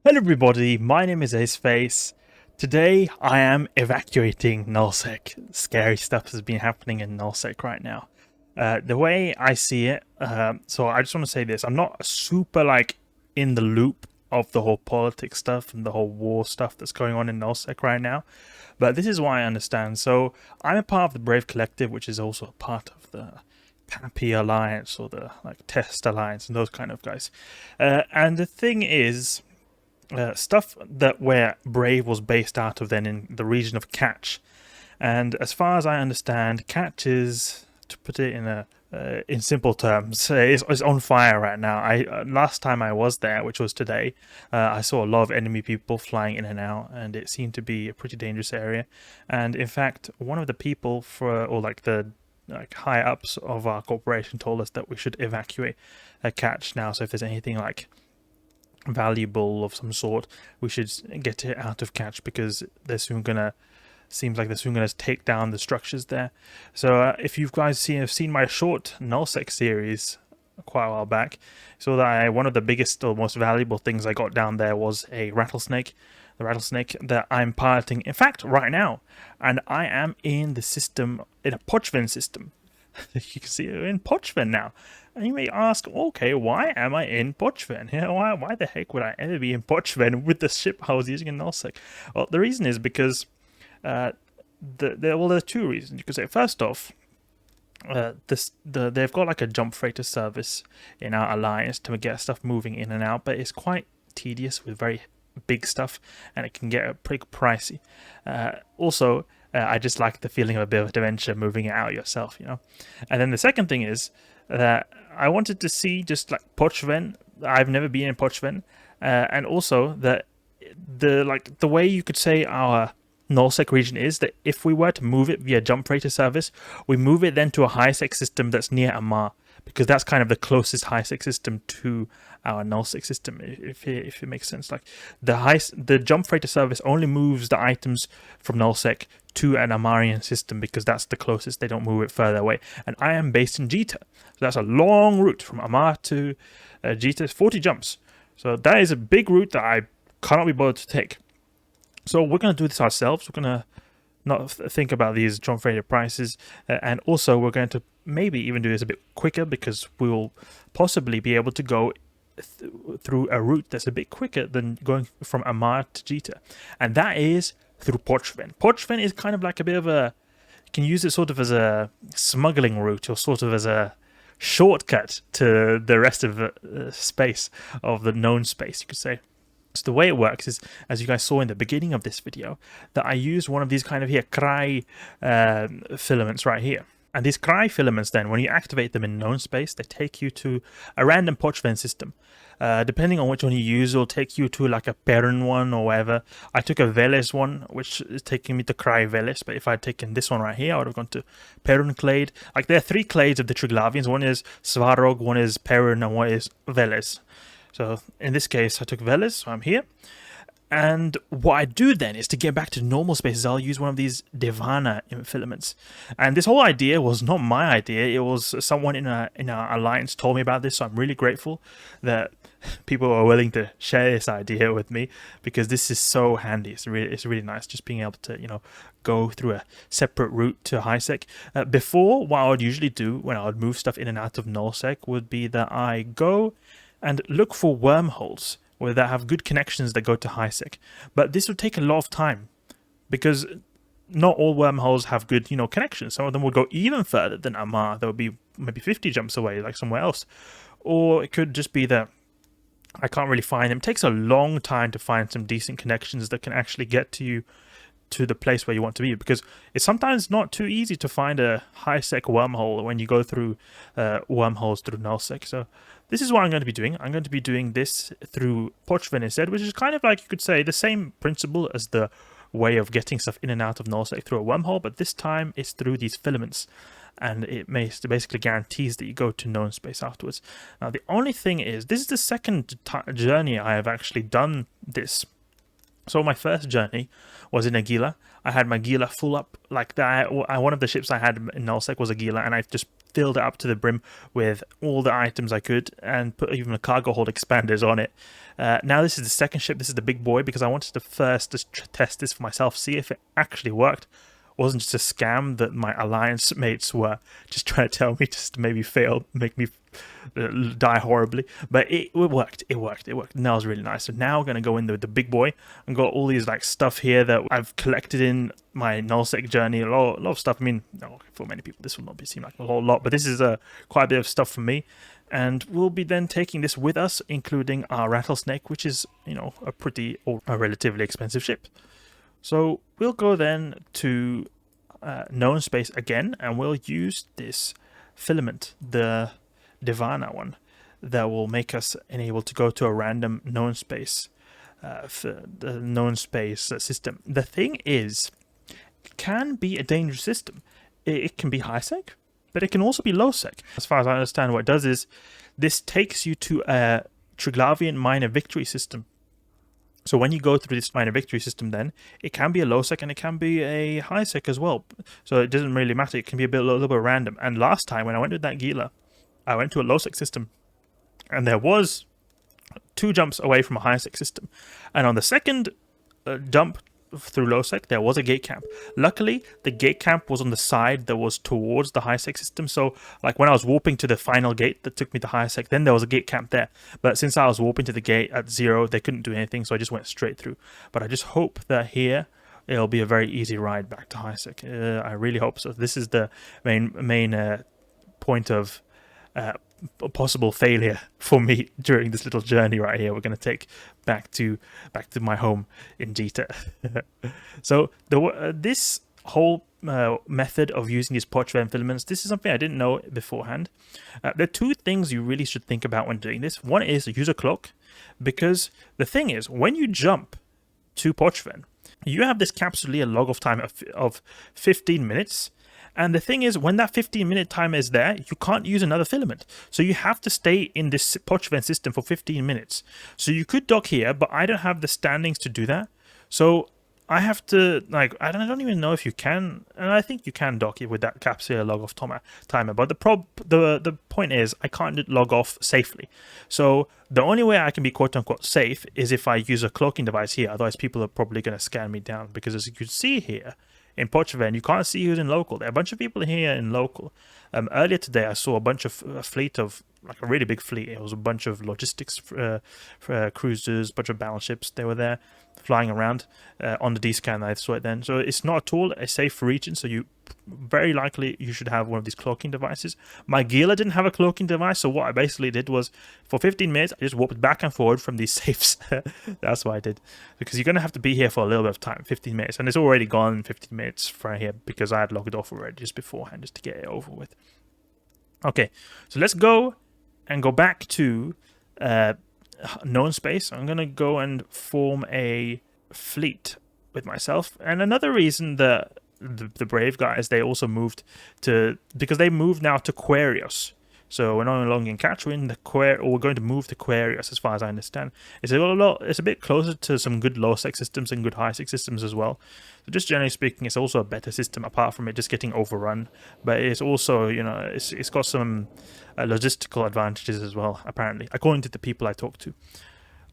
Hello everybody, my name is Aceface. Today I am evacuating Nullsec. Scary stuff has been happening in Nullsec right now. The way I see it, so I just want to say this, I'm not super in the loop of the whole politics stuff and the whole war stuff that's going on in Nullsec right now, but this is why I understand. So I'm a part of the Brave Collective, which is also a part of the Cappy Alliance or the Test Alliance and those kind of guys. And the thing is, stuff that where Brave was based out of then in the region of Catch. And as far as I understand, Catch is, to put it in simple terms, is on fire right now. Last time I was there, which was today, I saw a lot of enemy people flying in and out, and it seemed to be a pretty dangerous area. And in fact, one of the people the high ups of our corporation told us that we should evacuate a Catch now. So if there's anything valuable of some sort, we should get it out of Catch because seems like they're soon gonna take down the structures there. So if you guys have seen my short Nullsec series quite a while back, so that one of the biggest or most valuable things I got down there was a rattlesnake, the rattlesnake that I'm piloting, in fact, right now, and I am in the system, in a Pochven system. You can see it in Pochven now. And you may ask, okay, why am I in Pochven? Why the heck would I ever be in Pochven with the ship I was using in Nullsec? Well, the reason is because there are two reasons. You could say, first off, they've got a jump freighter service in our alliance to get stuff moving in and out, but it's quite tedious with very big stuff, and it can get pretty pricey. Also, I just like the feeling of a bit of adventure moving it out yourself, you know. And then the second thing is that I wanted to see just Pochven. I've never been in Pochven, and also that the way you could say our nullsec region is that if we were to move it via jump freighter service, we move it then to a high sec system that's near Amar, because that's kind of the closest high sec system to our nullsec system, if it makes sense. The jump freighter service only moves the items from nullsec to an Amarian system because that's the closest. They don't move it further away. And I am based in Jita, so that's a long route from Amar to Jita, 40 jumps. So that is a big route that I cannot be bothered to take. So we're going to do this ourselves. We're going to not think about these jump freighter prices, and also we're going to maybe even do this a bit quicker because we will possibly be able to go through a route that's a bit quicker than going from Amar to Jita, and that is through Pochven. Pochven is kind of like a bit of a, you can use it sort of as a smuggling route or sort of as a shortcut to the rest of the space, of the known space, you could say. So the way it works is, as you guys saw in the beginning of this video, that I used one of these kind of cry filaments right here. And these cry filaments then, when you activate them in known space, they take you to a random Pochven system. Depending on which one you use, it'll take you to a Perun one or whatever. I took a Veles one, which is taking me to Cry Veles, but if I'd taken this one right here, I would have gone to Perun Clade. There are three clades of the Triglavians. One is Svarog, one is Perun, and one is Veles. So in this case, I took Veles, so I'm here. And what I do then is to get back to normal spaces, I'll use one of these Devana filaments. And this whole idea was not my idea. It was someone in our alliance told me about this, so I'm really grateful that people are willing to share this idea with me, because this is so handy. It's really nice just being able to, go through a separate route to HighSec. Before, what I would usually do when I would move stuff in and out of NullSec would be that I go and look for wormholes where they have good connections that go to HighSec. But this would take a lot of time because not all wormholes have good, connections. Some of them would go even further than Amar. There would be maybe 50 jumps away, like somewhere else. Or it could just be that I can't really find them. It takes a long time to find some decent connections that can actually get to you to the place where you want to be, because it's sometimes not too easy to find a high-sec wormhole when you go through wormholes through nullsec. So this is what I'm going to be doing. I'm going to be doing this through Pochven instead, which is kind of you could say, the same principle as the way of getting stuff in and out of nullsec through a wormhole, but this time it's through these filaments, and it basically guarantees that you go to known space afterwards. Now, the only thing is, this is the second journey I have actually done this. So my first journey was in a Gila. I had my Gila full up like that. One of the ships I had in Nullsec was a Gila, and I just filled it up to the brim with all the items I could and put even a cargo hold expanders on it. Now this is the second ship. This is the big boy because I wanted to first just test this for myself, see if it actually worked. It wasn't just a scam that my alliance mates were just trying to tell me just to maybe fail, make me die horribly. But it worked. It worked. And that was really nice. So now I'm going to go in with the big boy and got all these like stuff here that I've collected in my Nullsec journey. A lot of stuff. I mean, for many people this will not seem like a whole lot, but this is quite a bit of stuff for me. And we'll be then taking this with us, including our Rattlesnake, which is, a relatively expensive ship. So we'll go then to known space again, and we'll use this filament, the Divana one, that will make us enable to go to a random known space for the known space system. The thing is, it can be a dangerous system. It can be high sec, but it can also be low sec. As far as I understand, what it does is this takes you to a Triglavian minor victory system. So when you go through this minor victory system, then it can be a low sec and it can be a high sec as well. So it doesn't really matter. It can be a little bit random. And last time when I went with that Gila, I went to a low sec system, and there was 2 jumps away from a high sec system. And on the second jump through low sec, there was a gate camp. Luckily, the gate camp was on the side that was towards the high sec system. So, like when I was warping to the final gate that took me to high sec, then there was a gate camp there. But since I was warping to the gate at 0, they couldn't do anything, so I just went straight through. But I just hope that here it'll be a very easy ride back to high sec. I really hope so. This is the main point of possible failure for me during this little journey right here. We're going to take back to my home in Jita. So this whole method of using these Pochven filaments, this is something I didn't know beforehand. There are 2 things you really should think about when doing this. One is use a cloak, because the thing is, when you jump to Pochven, you have this capsuleer log off time of 15 minutes. And the thing is, when that 15-minute time is there, you can't use another filament. So you have to stay in this Pochven system for 15 minutes. So you could dock here, but I don't have the standings to do that. So I have to, I don't even know if you can, and I think you can dock it with that capsuleer log off timer. But the point is, I can't log off safely. So the only way I can be quote-unquote safe is if I use a cloaking device here. Otherwise, people are probably going to scan me down, because as you can see here, in Pochven, you can't see who's in local. There are a bunch of people here in local. Earlier today, I saw a bunch of a fleet of, like a really big fleet. It was a bunch of logistics cruisers, a bunch of battleships. They were there flying around on the D-scan. I saw it then. So it's not at all a safe region. So you very likely you should have one of these cloaking devices. My Gila didn't have a cloaking device, so what I basically did was for 15 minutes I just warped back and forward from these safes. That's what I did, because you're gonna have to be here for a little bit of time, 15 minutes, and it's already gone 15 minutes from here because I had logged off already just beforehand, just to get it over with. Okay, so let's go and go back to known space. I'm gonna go and form a fleet with myself, and another reason that the brave guys, they also moved to, because they moved now to Quarios. So we're no longer in Catchwin, we're going to move to Quarios, as far as I understand. It's a bit closer to some good low sec systems and good high sec systems as well. So just generally speaking, it's also a better system, apart from it just getting overrun. But it's also, it's got some logistical advantages as well, apparently, according to the people I talked to.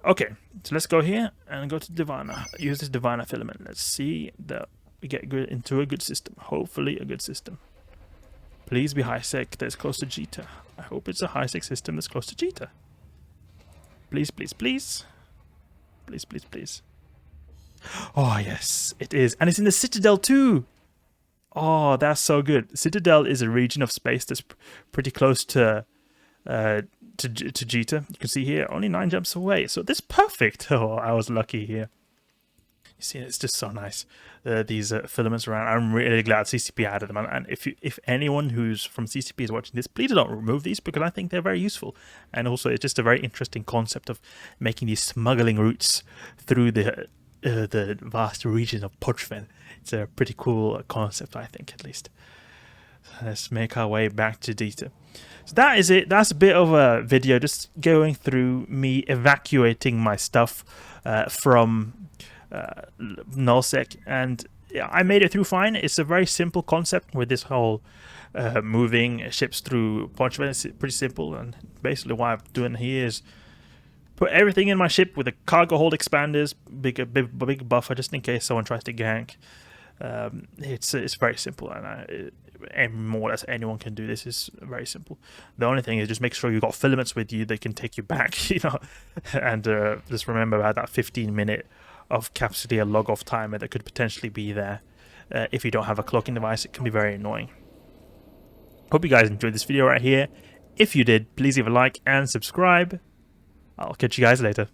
Okay, so let's go here and go to Divana. Use this Divana filament. Let's see that we get into a good system. Hopefully a good system. Please be high sec that's close to Jita. I hope it's a high sec system that's close to Jita. Please, please, please. Please, please, please. Oh, yes, it is. And it's in the Citadel too. Oh, that's so good. Citadel is a region of space that's pretty close to Jita. You can see here, only 9 jumps away. So this is perfect. Oh, I was lucky here. You see, it's just so nice. These filaments around. I'm really glad CCP added them. And if anyone who's from CCP is watching this, please don't remove these, because I think they're very useful. And also, it's just a very interesting concept of making these smuggling routes through the vast region of Pochven. It's a pretty cool concept, I think, at least. Let's make our way back to Jita. So that is it. That's a bit of a video just going through me evacuating my stuff from Nullsec, and yeah, I made it through fine. It's a very simple concept with this whole moving ships through Pochven. It's pretty simple, and basically what I'm doing here is put everything in my ship with the cargo hold expanders, big buffer just in case someone tries to gank. It's very simple, and more or less anyone can do this. Is very simple. The only thing is just make sure you've got filaments with you that can take you back, you know, and just remember about that 15-minute of capacity log off timer that could potentially be there. If you don't have a cloaking device, it can be very annoying. Hope you guys enjoyed this video right here. If you did, please leave a like and subscribe. I'll catch you guys later.